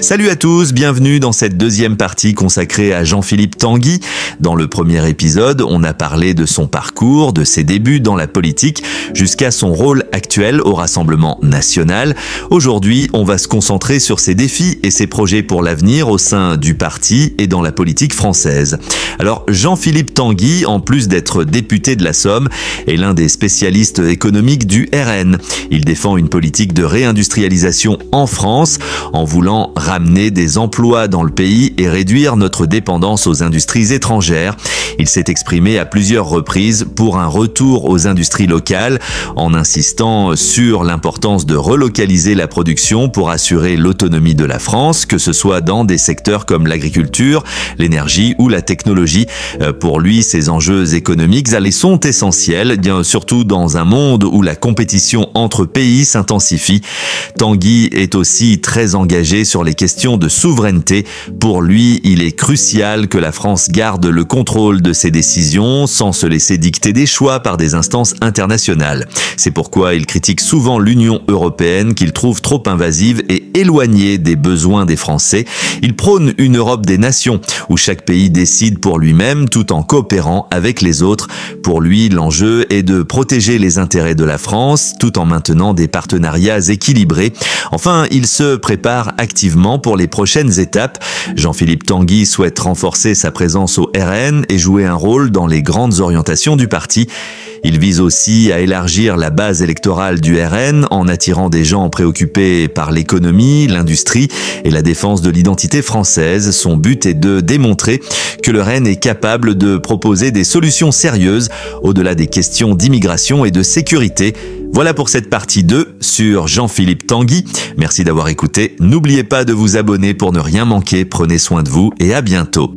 Salut à tous, bienvenue dans cette deuxième partie consacrée à Jean-Philippe Tanguy. Dans le premier épisode, on a parlé de son parcours, de ses débuts dans la politique, jusqu'à son rôle actuel au Rassemblement national. Aujourd'hui, on va se concentrer sur ses défis et ses projets pour l'avenir au sein du parti et dans la politique française. Alors, Jean-Philippe Tanguy, en plus d'être député de la Somme, est l'un des spécialistes économiques du RN. Il défend une politique de réindustrialisation en France, en voulant ramener des emplois dans le pays et réduire notre dépendance aux industries étrangères. Il s'est exprimé à plusieurs reprises pour un retour aux industries locales, en insistant sur l'importance de relocaliser la production pour assurer l'autonomie de la France, que ce soit dans des secteurs comme l'agriculture, l'énergie ou la technologie. Pour lui, ces enjeux économiques sont essentiels, surtout dans un monde où la compétition entre pays s'intensifie. Tanguy est aussi très engagé sur les questions de souveraineté. Pour lui, il est crucial que la France garde le contrôle de ses décisions sans se laisser dicter des choix par des instances internationales. C'est pourquoi il critique souvent l'Union européenne qu'il trouve trop invasive et éloignée des besoins des Français. Il prône une Europe des nations où chaque pays décide pour lui-même tout en coopérant avec les autres. Pour lui, l'enjeu est de protéger les intérêts de la France tout en maintenant des partenariats équilibrés. Enfin, il se prépare activement pour les prochaines étapes. Jean-Philippe Tanguy souhaite renforcer sa présence au RN et jouer un rôle dans les grandes orientations du parti. Il vise aussi à élargir la base électorale du RN en attirant des gens préoccupés par l'économie, l'industrie et la défense de l'identité française. Son but est de démontrer que le RN est capable de proposer des solutions sérieuses au-delà des questions d'immigration et de sécurité. Voilà pour cette partie 2 sur Jean-Philippe Tanguy. Merci d'avoir écouté. N'oubliez pas de vous abonner pour ne rien manquer. Prenez soin de vous et à bientôt.